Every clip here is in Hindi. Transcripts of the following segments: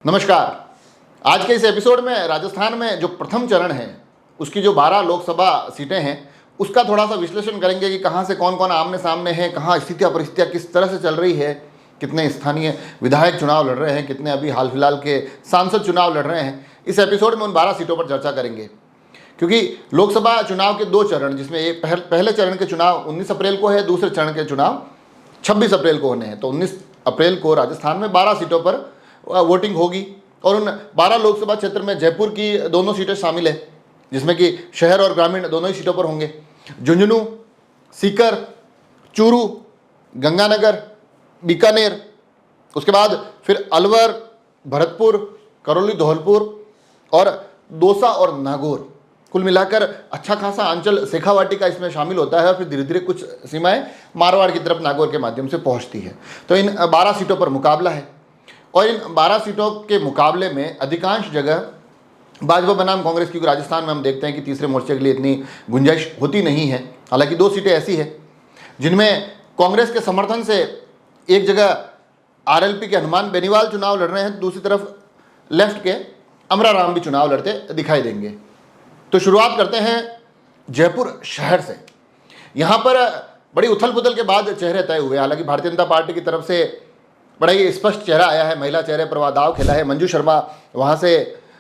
नमस्कार। आज के इस एपिसोड में राजस्थान में जो प्रथम चरण है उसकी जो 12 लोकसभा सीटें हैं उसका थोड़ा सा विश्लेषण करेंगे कि कहाँ से कौन कौन आमने सामने है, कहाँ स्थितियाँ परिस्थितियाँ किस तरह से चल रही है, कितने स्थानीय विधायक चुनाव लड़ रहे हैं, कितने अभी हाल फिलहाल के सांसद चुनाव लड़ रहे हैं। इस एपिसोड में उन 12 सीटों पर चर्चा करेंगे क्योंकि लोकसभा चुनाव के 2 चरण, जिसमें एक पहले चरण के चुनाव 19 अप्रैल को है, दूसरे चरण के चुनाव 26 अप्रैल को होने हैं। तो 19 अप्रैल को राजस्थान में 12 सीटों पर वोटिंग होगी और उन 12 लोकसभा क्षेत्र में जयपुर की दोनों सीटें शामिल है, जिसमें कि शहर और ग्रामीण दोनों ही सीटों पर होंगे। झुंझुनू, सीकर, चूरू, गंगानगर, बीकानेर, उसके बाद फिर अलवर, भरतपुर, करौली, धौलपुर और दौसा और नागौर। कुल मिलाकर अच्छा खासा अंचल शेखावाटी का इसमें शामिल होता है और फिर धीरे धीरे कुछ सीमाएं मारवाड़ की तरफ नागौर के माध्यम से पहुंचती है। तो इन 12 सीटों पर मुकाबला है और इन 12 सीटों के मुकाबले में अधिकांश जगह भाजपा बनाम कांग्रेस की, राजस्थान में हम देखते हैं कि तीसरे मोर्चे के लिए इतनी गुंजाइश होती नहीं है। हालांकि 2 सीटें ऐसी है जिनमें कांग्रेस के समर्थन से एक जगह आरएलपी के हनुमान बेनीवाल चुनाव लड़ रहे हैं, दूसरी तरफ लेफ्ट के अमरा राम भी चुनाव लड़ते दिखाई देंगे। तो शुरुआत करते हैं जयपुर शहर से। यहाँ पर बड़ी उथल पुथल के बाद चेहरे तय हुए। हालांकि भारतीय जनता पार्टी की तरफ से बड़ा ही स्पष्ट चेहरा आया है, महिला चेहरे पर दाव खेला है। मंजू शर्मा वहाँ से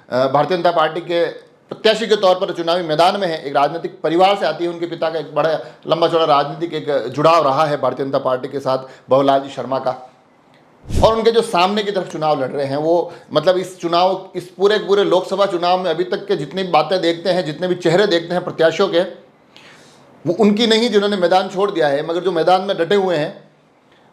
भारतीय जनता पार्टी के प्रत्याशी के तौर पर चुनावी मैदान में है। एक राजनीतिक परिवार से आती है, उनके पिता का एक बड़ा लंबा चौड़ा राजनीतिक एक जुड़ाव रहा है भारतीय जनता पार्टी के साथ, भवलाल जी शर्मा का। और उनके जो सामने की तरफ चुनाव लड़ रहे हैं वो मतलब इस पूरे लोकसभा चुनाव में अभी तक के जितनी भी बातें देखते हैं, जितने भी चेहरे देखते हैं प्रत्याशियों के, वो उनकी नहीं जिन्होंने मैदान छोड़ दिया है, मगर जो मैदान में डटे हुए हैं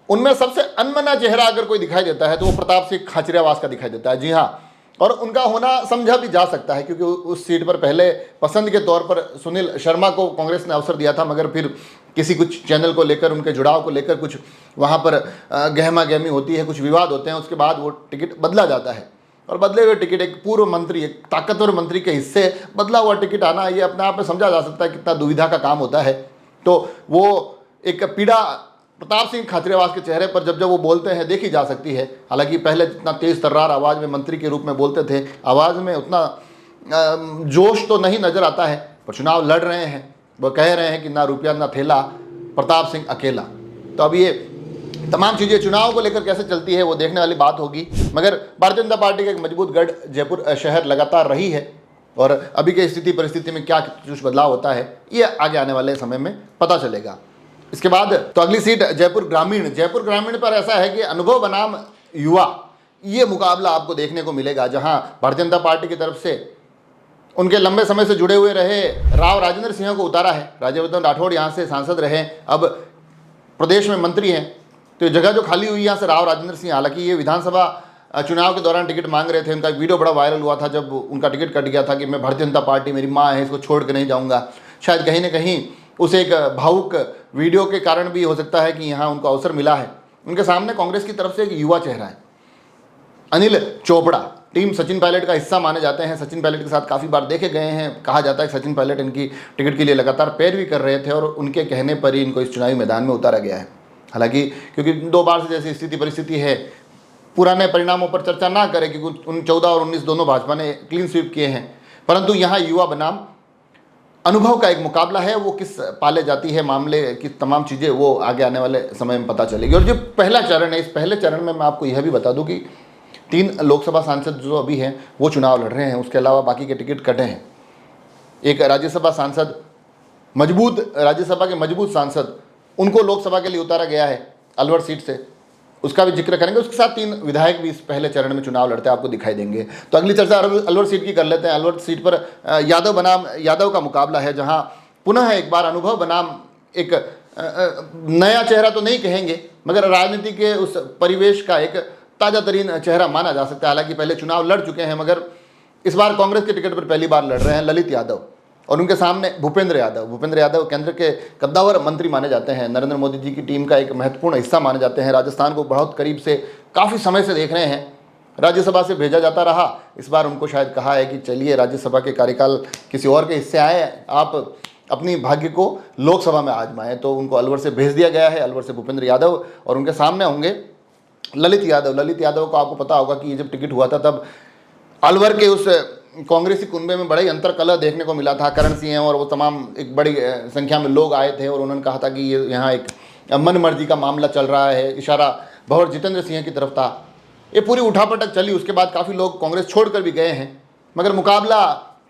उनमें सबसे अनमना चेहरा अगर कोई दिखाई देता है तो वो प्रताप सिंह खाचरियावास का दिखाई देता है। जी हाँ, और उनका होना समझा भी जा सकता है क्योंकि उस सीट पर पहले पसंद के तौर पर सुनील शर्मा को कांग्रेस ने अवसर दिया था, मगर फिर किसी कुछ चैनल को लेकर, उनके जुड़ाव को लेकर कुछ वहाँ पर गहमा गहमी होती है, कुछ विवाद होते हैं, उसके बाद वो टिकट बदला जाता है। और बदले हुए टिकट, एक पूर्व मंत्री, एक ताकतवर मंत्री के हिस्से बदला हुआ टिकट आना, ये अपने आप में समझा जा सकता है कितना दुविधा का काम होता है। तो वो एक पीड़ा प्रताप सिंह खाचरियावास के चेहरे पर जब वो बोलते हैं देखी जा सकती है। हालांकि पहले जितना तेज तर्रार आवाज़ में मंत्री के रूप में बोलते थे, आवाज़ में उतना जोश तो नहीं नजर आता है, पर चुनाव लड़ रहे हैं, वो कह रहे हैं कि ना रुपया ना थैला, प्रताप सिंह अकेला। तो अब ये तमाम चीज़ें चुनाव को लेकर कैसे चलती है वो देखने वाली बात होगी। मगर भारतीय जनता पार्टी का एक मजबूत गढ़ जयपुर शहर लगातार रही है और अभी की स्थिति परिस्थिति में क्या कुछ बदलाव होता है ये आगे आने वाले समय में पता चलेगा। इसके बाद तो अगली सीट जयपुर ग्रामीण। जयपुर ग्रामीण पर ऐसा है कि अनुभव बनाम युवा, ये मुकाबला आपको देखने को मिलेगा, जहां भारतीय जनता पार्टी की तरफ से उनके लंबे समय से जुड़े हुए रहे राव राजेंद्र सिंह को उतारा है। राज्यवर्धन राठौड़ यहाँ से सांसद रहे, अब प्रदेश में मंत्री हैं, तो ये जगह जो खाली हुई यहाँ से राव राजेंद्र सिंह। हालांकि ये विधानसभा चुनाव के दौरान टिकट मांग रहे थे, उनका एक वीडियो बड़ा वायरल हुआ था जब उनका टिकट कट गया था कि मैं भारतीय जनता पार्टी मेरी माँ है, इसको छोड़ के नहीं जाऊँगा। शायद कहीं ना कहीं उस एक भावुक वीडियो के कारण भी हो सकता है कि यहाँ उनको अवसर मिला है। उनके सामने कांग्रेस की तरफ से एक युवा चेहरा है, अनिल चोपड़ा। टीम सचिन पायलट का हिस्सा माने जाते हैं, सचिन पायलट के साथ काफ़ी बार देखे गए हैं। कहा जाता है कि सचिन पायलट इनकी टिकट के लिए लगातार पैरवी कर रहे थे और उनके कहने पर ही इनको इस चुनावी मैदान में उतारा गया है। हालांकि क्योंकि 2 बार से जैसी स्थिति परिस्थिति है, पुराने परिणामों पर चर्चा ना करें क्योंकि 14 और 19 दोनों भाजपा ने क्लीन स्वीप किए हैं, परंतु यहाँ युवा बनाम अनुभव का एक मुकाबला है। वो किस पाले जाती है मामले की तमाम चीज़ें वो आगे आने वाले समय में पता चलेगी। और जो पहला चरण है, इस पहले चरण में मैं आपको यह भी बता दूं कि 3 लोकसभा सांसद जो अभी हैं वो चुनाव लड़ रहे हैं, उसके अलावा बाकी के टिकट कटे हैं। एक राज्यसभा सांसद, राज्यसभा के मजबूत सांसद, उनको लोकसभा के लिए उतारा गया है अलवर सीट से, उसका भी जिक्र करेंगे। उसके साथ 3 विधायक भी इस पहले चरण में चुनाव लड़ते आपको दिखाई देंगे। तो अगली चर्चा अलवर सीट की कर लेते हैं। अलवर सीट पर यादव बनाम यादव का मुकाबला है, जहां पुनः एक बार अनुभव बनाम एक नया चेहरा तो नहीं कहेंगे, मगर राजनीति के उस परिवेश का एक ताज़ा तरीन चेहरा माना जा सकता है। हालांकि पहले चुनाव लड़ चुके हैं, मगर इस बार कांग्रेस के टिकट पर पहली बार लड़ रहे हैं ललित यादव, और उनके सामने भूपेंद्र यादव केंद्र के कद्दावर मंत्री माने जाते हैं, नरेंद्र मोदी जी की टीम का एक महत्वपूर्ण हिस्सा माने जाते हैं, राजस्थान को बहुत करीब से काफ़ी समय से देख रहे हैं। राज्यसभा से भेजा जाता रहा, इस बार उनको शायद कहा है कि चलिए राज्यसभा के कार्यकाल किसी और के हिस्से आए, आप अपनी भाग्य को लोकसभा में आजमाएं। तो उनको अलवर से भेज दिया गया है, अलवर से भूपेंद्र यादव, और उनके सामने होंगे ललित यादव को आपको पता होगा कि ये जब टिकट हुआ था तब अलवर के उस कांग्रेसी कुनबे में बड़ा ही अंतरकलह देखने को मिला था। करण सिंह और वो तमाम एक बड़ी संख्या में लोग आए थे और उन्होंने कहा था कि ये यहाँ एक मन मर्जी का मामला चल रहा है, इशारा भंवर जितेंद्र सिंह की तरफ था। ये पूरी उठापटक चली, उसके बाद काफ़ी लोग कांग्रेस छोड़कर भी गए हैं। मगर मुकाबला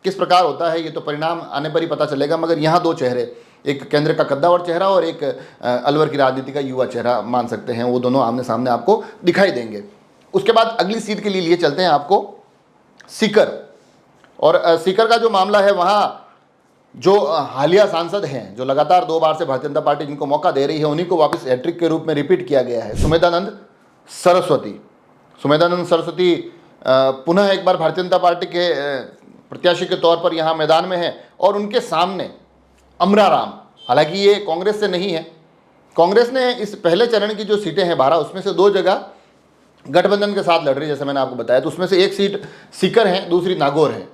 किस प्रकार होता है ये तो परिणाम आने पर ही पता चलेगा। मगर यहाँ दो चेहरे, एक केंद्र का कद्दावर चेहरा और एक अलवर की राजनीति का युवा चेहरा मान सकते हैं, वो दोनों आमने सामने आपको दिखाई देंगे। उसके बाद अगली सीट के लिए चलते हैं आपको सीकर। और सीकर का जो मामला है, वहाँ जो हालिया सांसद हैं, जो लगातार 2 बार से भारतीय जनता पार्टी जिनको मौका दे रही है, उन्हीं को वापस हैट्रिक के रूप में रिपीट किया गया है। सुमेधानंद सरस्वती पुनः एक बार भारतीय जनता पार्टी के प्रत्याशी के तौर पर यहाँ मैदान में है और उनके सामने अमरा राम, हालांकि ये कांग्रेस से नहीं है। कांग्रेस ने इस पहले चरण की जो सीटें हैं 12, उसमें से 2 जगह गठबंधन के साथ लड़ रही है, जैसे मैंने आपको बताया। तो उसमें से एक सीट सीकर है, दूसरी नागौर है।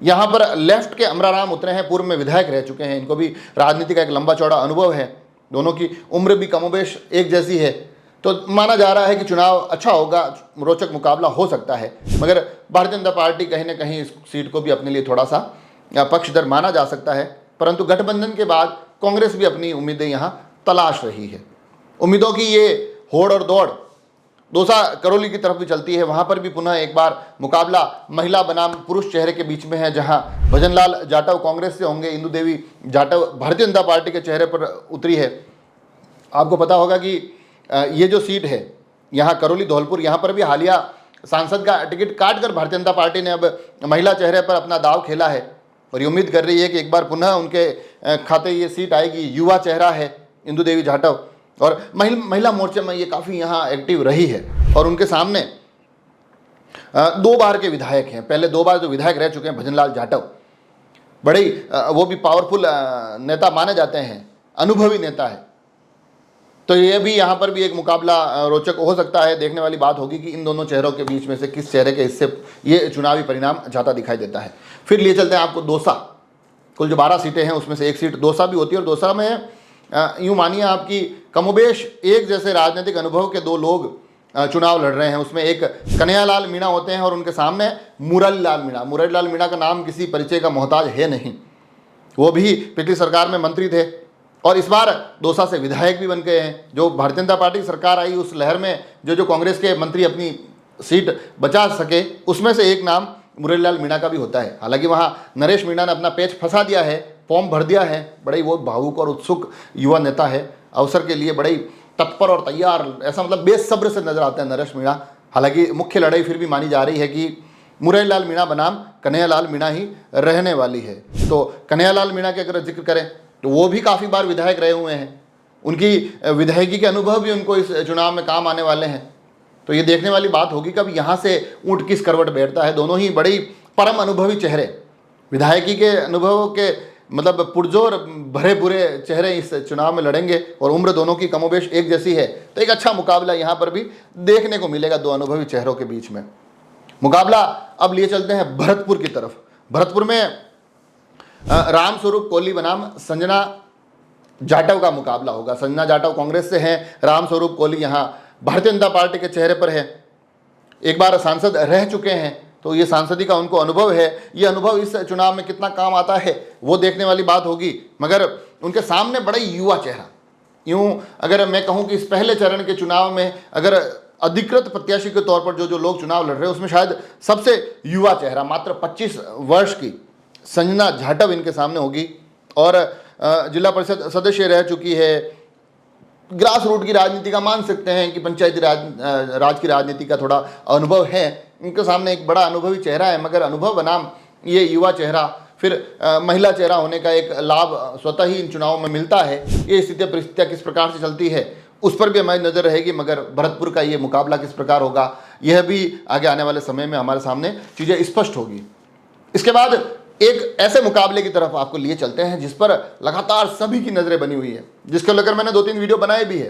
यहाँ पर लेफ्ट के अमरा राम उतरे हैं, पूर्व में विधायक रह चुके हैं, इनको भी राजनीति का एक लंबा चौड़ा अनुभव है, दोनों की उम्र भी कमोबेश एक जैसी है। तो माना जा रहा है कि चुनाव अच्छा होगा, रोचक मुकाबला हो सकता है। मगर भारतीय जनता पार्टी कहीं ना कहीं इस सीट को भी अपने लिए थोड़ा सा पक्षधर माना जा सकता है। परंतु गठबंधन के बाद कांग्रेस भी अपनी उम्मीदें यहाँ तलाश रही है। उम्मीदों की ये होड़ और दौड़ दौसा करौली की तरफ भी चलती है। वहाँ पर भी पुनः एक बार मुकाबला महिला बनाम पुरुष चेहरे के बीच में है, जहाँ भजनलाल जाटव कांग्रेस से होंगे, इंदु देवी जाटव भारतीय जनता पार्टी के चेहरे पर उतरी है। आपको पता होगा कि ये जो सीट है यहाँ करौली धौलपुर, यहाँ पर भी हालिया सांसद का टिकट काट कर भारतीय जनता पार्टी ने अब महिला चेहरे पर अपना दाव खेला है और ये उम्मीद कर रही है कि एक बार पुनः उनके खाते ये सीट आएगी। युवा चेहरा है इंदु देवी जाटव और महिला मोर्चे में ये काफ़ी यहाँ एक्टिव रही है और उनके सामने 2 बार के विधायक हैं। पहले 2 बार जो विधायक रह चुके हैं भजनलाल जाटव, बड़े वो भी पावरफुल नेता माने जाते हैं, अनुभवी नेता है। तो ये भी यहाँ पर भी एक मुकाबला रोचक हो सकता है। देखने वाली बात होगी कि इन दोनों चेहरों के बीच में से किस चेहरे के हिस्से ये चुनावी परिणाम जाता दिखाई देता है। फिर लिए चलते हैं आपको दौसा। कुल जो 12 सीटें हैं उसमें से एक सीट दौसा भी होती है और दौसा में यूँ मानिए आपकी कमोबेश एक जैसे राजनीतिक अनुभव के 2 लोग चुनाव लड़ रहे हैं। उसमें एक कन्हैयालाल मीणा होते हैं और उनके सामने मुरलीलाल मीणा। मुरलीलाल मीणा का नाम किसी परिचय का मोहताज है नहीं, वो भी पिछली सरकार में मंत्री थे और इस बार दौसा से विधायक भी बन गए हैं। जो भारतीय जनता पार्टी की सरकार आई उस लहर में जो कांग्रेस के मंत्री अपनी सीट बचा सके, उसमें से एक नाम मुरलीलाल मीणा का भी होता है। हालांकि वहाँ नरेश मीणा ने अपना पेच फंसा दिया है, फॉर्म भर दिया है। बड़े वो भावुक और उत्सुक युवा नेता है, अवसर के लिए बड़े तत्पर और तैयार, ऐसा मतलब बेसब्र से नजर आते हैं नरेश मीणा। हालांकि मुख्य लड़ाई फिर भी मानी जा रही है कि मुरलीलाल मीणा बनाम कन्हैयालाल मीणा ही रहने वाली है। तो कन्हैयालाल मीणा के अगर जिक्र करें तो वो भी काफ़ी बार विधायक रहे हुए हैं, उनकी विधायकी के अनुभव भी उनको इस चुनाव में काम आने वाले हैं। तो ये देखने वाली बात होगी कि अब यहाँ से ऊँट किस करवट बैठता है। दोनों ही बड़ी परम अनुभवी चेहरे, विधायकी के अनुभव के मतलब पुरजोर भरे बुरे चेहरे इस चुनाव में लड़ेंगे और उम्र दोनों की कमोबेश एक जैसी है। तो एक अच्छा मुकाबला यहाँ पर भी देखने को मिलेगा 2 अनुभवी चेहरों के बीच में। मुकाबला अब लिए चलते हैं भरतपुर की तरफ। भरतपुर में रामस्वरूप कोहली बनाम संजना जाटव का मुकाबला होगा। संजना जाटव कांग्रेस से हैं, रामस्वरूप कोहली यहाँ भारतीय जनता पार्टी के चेहरे पर है। एक बार सांसद रह चुके हैं तो ये सांसदी का उनको अनुभव है। ये अनुभव इस चुनाव में कितना काम आता है वो देखने वाली बात होगी। मगर उनके सामने बड़ा युवा चेहरा, यूँ अगर मैं कहूँ कि इस पहले चरण के चुनाव में अगर अधिकृत प्रत्याशी के तौर पर जो लोग चुनाव लड़ रहे हैं उसमें शायद सबसे युवा चेहरा मात्र 25 वर्ष की संजना जाटव इनके सामने होगी और जिला परिषद सदस्य रह चुकी है। ग्रास रूट की राजनीति का मान सकते हैं कि पंचायती राज की राजनीति का थोड़ा अनुभव है। इनके सामने एक बड़ा अनुभवी चेहरा है, मगर अनुभव बनाम ये युवा चेहरा, फिर महिला चेहरा होने का एक लाभ स्वतः ही इन चुनावों में मिलता है। ये स्थितियाँ परिस्थितियाँ किस प्रकार से चलती है उस पर भी हमारी नज़र रहेगी। मगर भरतपुर का ये मुकाबला किस प्रकार होगा यह भी आगे आने वाले समय में हमारे सामने चीज़ें स्पष्ट होगी। इसके बाद एक ऐसे मुकाबले की तरफ आपको लिए चलते हैं जिस पर लगातार सभी की नज़रें बनी हुई है, जिसको लेकर मैंने 2-3 वीडियो बनाए भी है।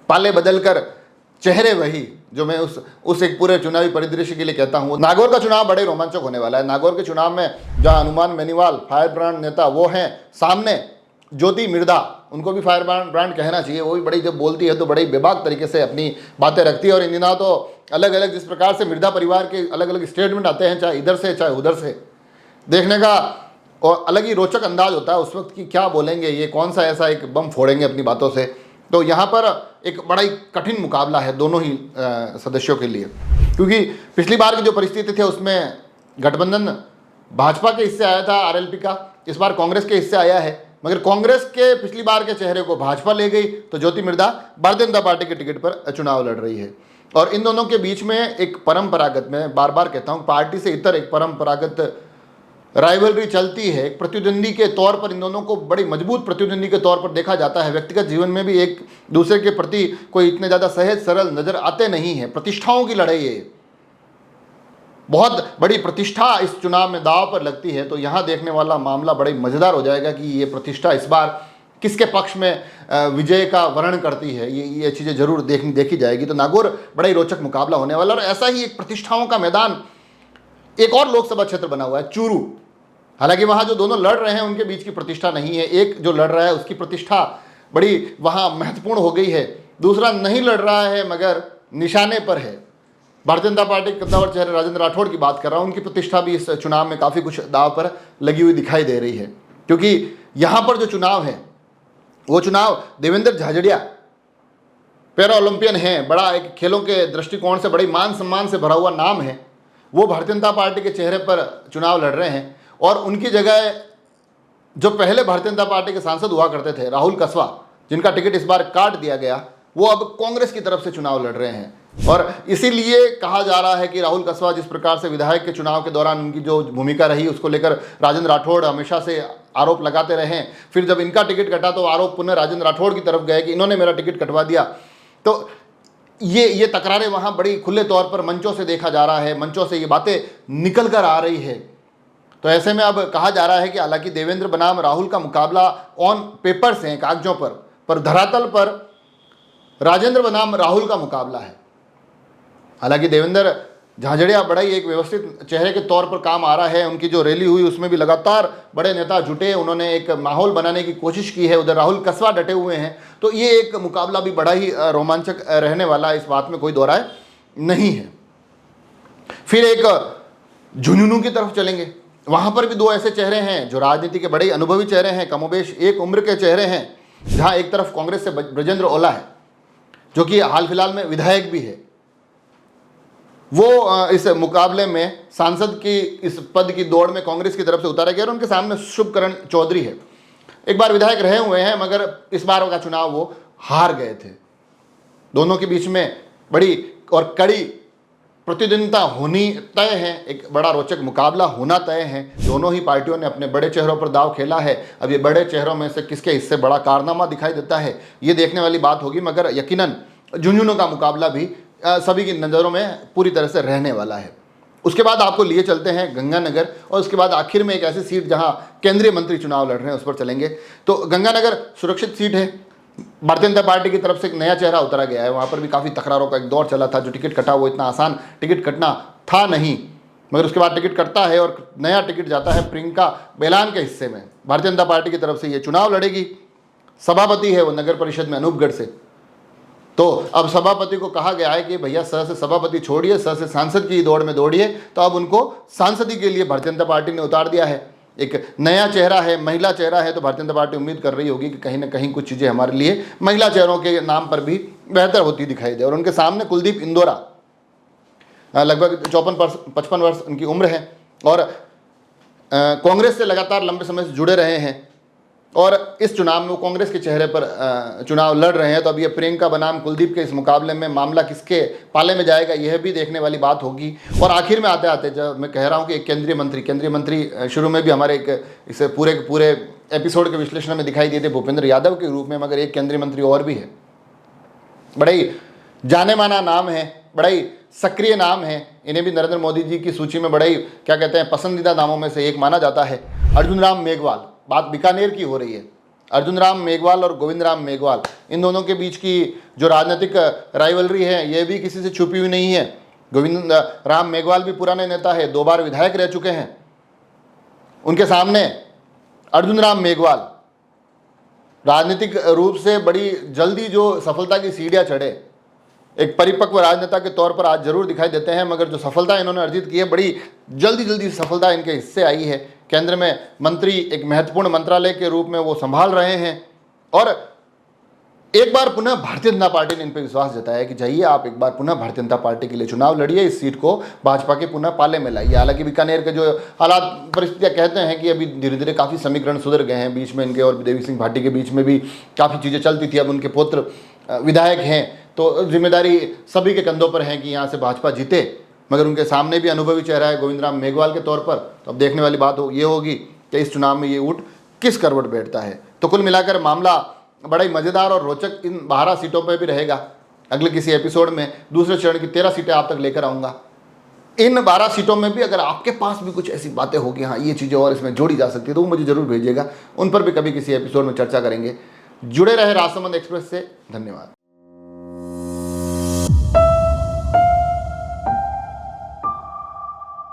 पाले बदलकर चेहरे वही, जो मैं उस एक पूरे चुनावी परिदृश्य के लिए कहता हूँ। नागौर का चुनाव बड़े रोमांचक होने वाला है। नागौर के चुनाव में जहाँ हनुमान बेनीवाल फायर ब्रांड नेता वो हैं, सामने ज्योति मिर्धा उनको भी फायर ब्रांड कहना चाहिए। वो भी बड़ी जब बोलती है तो बड़ी बेबाक तरीके से अपनी बातें रखती है। और इन दिनों तो अलग अलग जिस प्रकार से मृधा परिवार के अलग अलग स्टेटमेंट आते हैं, चाहे इधर से चाहे उधर से, देखने का और अलग ही रोचक अंदाज होता है उस वक्त कि क्या बोलेंगे, ये कौन सा ऐसा एक बम फोड़ेंगे अपनी बातों से। तो यहाँ पर एक बड़ा ही कठिन मुकाबला है दोनों ही सदस्यों के लिए, क्योंकि पिछली बार की जो परिस्थिति थी उसमें गठबंधन भाजपा के हिस्से आया था आरएलपी का, इस बार कांग्रेस के हिस्से आया है। मगर कांग्रेस के पिछली बार के चेहरे को भाजपा ले गई, तो ज्योति मिर्धा भारतीय जनता पार्टी के टिकट पर चुनाव लड़ रही है। और इन दोनों के बीच में एक परंपरागत, मैं बार बार कहता हूँ, पार्टी से इतर एक परंपरागत राइवलरी चलती है। एक प्रतिद्वंदी के तौर पर इन दोनों को बड़ी मजबूत प्रतिद्वंदी के तौर पर देखा जाता है। व्यक्तिगत जीवन में भी एक दूसरे के प्रति कोई इतने ज़्यादा सहज सरल नजर आते नहीं है। प्रतिष्ठाओं की लड़ाई है, बहुत बड़ी प्रतिष्ठा इस चुनाव में दांव पर लगती है। तो यहाँ देखने वाला मामला बड़ा मज़ेदार हो जाएगा कि ये प्रतिष्ठा इस बार किसके पक्ष में विजय का वर्ण करती है। ये चीज़ें जरूर देखी जाएगी। तो नागौर बड़ा ही रोचक मुकाबला होने वाला। और ऐसा ही एक प्रतिष्ठाओं का मैदान एक और लोकसभा क्षेत्र बना हुआ है, चूरू। हालांकि वहाँ जो दोनों लड़ रहे हैं उनके बीच की प्रतिष्ठा नहीं है। एक जो लड़ रहा है उसकी प्रतिष्ठा बड़ी वहाँ महत्वपूर्ण हो गई है, दूसरा नहीं लड़ रहा है मगर निशाने पर है। भारतीय जनता पार्टी के कद्दावर चेहरे राजेंद्र राठौड़ की बात कर रहा हूँ, उनकी प्रतिष्ठा भी इस चुनाव में काफ़ी कुछ दाव पर लगी हुई दिखाई दे रही है। क्योंकि यहाँ पर जो चुनाव है वो चुनाव देवेंद्र झाझड़िया पैरा ओलंपियन हैं, बड़ा एक खेलों के दृष्टिकोण से बड़ी मान सम्मान से भरा हुआ नाम है, वो भारतीय जनता पार्टी के चेहरे पर चुनाव लड़ रहे हैं। और उनकी जगह जो पहले भारतीय जनता पार्टी के सांसद हुआ करते थे राहुल कसवा, जिनका टिकट इस बार काट दिया गया, वो अब कांग्रेस की तरफ से चुनाव लड़ रहे हैं। और इसीलिए कहा जा रहा है कि राहुल कसवा जिस प्रकार से विधायक के चुनाव के दौरान उनकी जो भूमिका रही उसको लेकर राजेंद्र राठौड़ हमेशा से आरोप लगाते रहे हैं। फिर जब इनका टिकट कटा तो आरोप पुनः राजेंद्र राठौड़ की तरफ गए कि इन्होंने मेरा टिकट कटवा दिया। तो ये तकरारें वहाँ बड़ी खुले तौर पर मंचों से देखा जा रहा है, मंचों से ये बातें निकल कर आ रही है। तो ऐसे में अब कहा जा रहा है कि हालांकि देवेंद्र बनाम राहुल का मुकाबला ऑन पेपर्स है, कागजों पर धरातल पर राजेंद्र बनाम राहुल का मुकाबला है। हालांकि देवेंद्र झाझड़िया बड़ा ही एक व्यवस्थित चेहरे के तौर पर काम आ रहा है। उनकी जो रैली हुई उसमें भी लगातार बड़े नेता जुटे, उन्होंने एक माहौल बनाने की कोशिश की है। उधर राहुल कसवा डटे हुए हैं। तो ये एक मुकाबला भी बड़ा ही रोमांचक रहने वाला है, इस बात में कोई दो राय नहीं है। फिर एक झुंझुनू की तरफ चलेंगे, वहां पर भी दो ऐसे चेहरे हैं जो राजनीति के बड़े अनुभवी चेहरे हैं, कमोबेश एक उम्र के चेहरे हैं। जहां एक तरफ कांग्रेस से ब्रजेंद्र ओला है जो कि हाल फिलहाल में विधायक भी है, वो इस मुकाबले में सांसद की इस पद की दौड़ में कांग्रेस की तरफ से उतारा गया। और उनके सामने शुभकरण चौधरी है, एक बार विधायक रहे हुए हैं मगर इस बार का चुनाव वो हार गए थे। दोनों के बीच में बड़ी और कड़ी प्रतिद्वंदिता होनी तय है, एक बड़ा रोचक मुकाबला होना तय है। दोनों ही पार्टियों ने अपने बड़े चेहरों पर दाव खेला है। अब ये बड़े चेहरों में से किसके हिस्से बड़ा कारनामा दिखाई देता है ये देखने वाली बात होगी। मगर यकीनन झुंझुनू का मुकाबला भी सभी की नज़रों में पूरी तरह से रहने वाला है। उसके बाद आपको लिए चलते हैं गंगानगर, और उसके बाद आखिर में एक ऐसी सीट जहां केंद्रीय मंत्री चुनाव लड़ रहे हैं उस पर चलेंगे। तो गंगानगर सुरक्षित सीट है, भारतीय जनता पार्टी की तरफ से एक नया चेहरा उतरा गया है। वहाँ पर भी काफ़ी तकरारों का एक दौर चला था। जो टिकट कटा वो इतना आसान टिकट कटना था नहीं, मगर उसके बाद टिकट कटता है और नया टिकट जाता है प्रियंका बेलान के हिस्से में। भारतीय जनता पार्टी की तरफ से ये चुनाव लड़ेगी। सभापति है वो नगर परिषद में अनूपगढ़ से। तो अब सभापति को कहा गया है कि भैया स से सभापति छोड़िए, स से सांसद की दौड़ में दौड़िए। तो अब उनको सांसदी के लिए भारतीय जनता पार्टी ने उतार दिया है। एक नया चेहरा है, महिला चेहरा है। तो भारतीय जनता पार्टी उम्मीद कर रही होगी कि कहीं ना कहीं कुछ चीज़ें हमारे लिए महिला चेहरों के नाम पर भी बेहतर होती दिखाई दे। और उनके सामने कुलदीप इंदौरा, लगभग 54-55 वर्ष उनकी उम्र है और कांग्रेस से लगातार लंबे समय से जुड़े रहे हैं। और इस चुनाव में वो कांग्रेस के चेहरे पर चुनाव लड़ रहे हैं। तो अब ये प्रियंका बनाम कुलदीप के इस मुकाबले में मामला किसके पाले में जाएगा यह भी देखने वाली बात होगी। और आखिर में आते आते जब मैं कह रहा हूँ कि एक केंद्रीय मंत्री शुरू में भी हमारे एक इस पूरे एपिसोड के विश्लेषण में दिखाई दिए थे भूपेंद्र यादव के रूप में, मगर एक केंद्रीय मंत्री और भी है, बड़ा ही जाने माना नाम है, बड़ा ही सक्रिय नाम है। इन्हें भी नरेंद्र मोदी जी की सूची में बड़ा ही क्या कहते हैं पसंदीदा नामों में से एक माना जाता है, अर्जुन राम मेघवाल। बात बीकानेर की हो रही है। अर्जुन राम मेघवाल और गोविंद राम मेघवाल, इन दोनों के बीच की जो राजनीतिक राइवलरी है ये भी किसी से छुपी हुई नहीं है। गोविंद राम मेघवाल भी पुराने नेता है, 2 बार विधायक रह चुके हैं। उनके सामने अर्जुन राम मेघवाल राजनीतिक रूप से बड़ी जल्दी जो सफलता की सीढ़ियां चढ़े, एक परिपक्व राजनेता के तौर पर आज जरूर दिखाई देते हैं, मगर जो सफलता इन्होंने अर्जित की है, बड़ी जल्दी सफलता इनके हिस्से आई है। केंद्र में मंत्री, एक महत्वपूर्ण मंत्रालय के रूप में वो संभाल रहे हैं, और एक बार पुनः भारतीय जनता पार्टी ने इन पर विश्वास जताया कि जाइए आप एक बार पुनः भारतीय जनता पार्टी के लिए चुनाव लड़िए, इस सीट को भाजपा के पुनः पाले में लाइए। हालांकि बीकानेर के जो हालात परिस्थितियां कहते हैं कि अभी धीरे धीरे काफ़ी समीकरण सुधर गए हैं, बीच में इनके और देवी सिंह भाटी के बीच में भी काफ़ी चीज़ें चलती थी। अब उनके पुत्र विधायक हैं, तो जिम्मेदारी सभी के कंधों पर है कि यहाँ से भाजपा जीते, मगर उनके सामने भी अनुभवी चेहरा है गोविंद राम मेघवाल के तौर पर। तो अब देखने वाली बात ये होगी कि इस चुनाव में ये ऊँट किस करवट बैठता है। तो कुल मिलाकर मामला बड़ा ही मज़ेदार और रोचक इन 12 सीटों पर भी रहेगा। अगले किसी एपिसोड में दूसरे चरण की 13 सीटें आप तक लेकर आऊँगा। इन 12 सीटों में भी अगर आपके पास भी कुछ ऐसी बातें होगी, हाँ ये चीज़ें और इसमें जोड़ी जा सकती है, तो वो मुझे जरूर भेजिएगा, उन पर भी कभी किसी एपिसोड में चर्चा करेंगे। जुड़े रहे राजसमंद एक्सप्रेस से। धन्यवाद।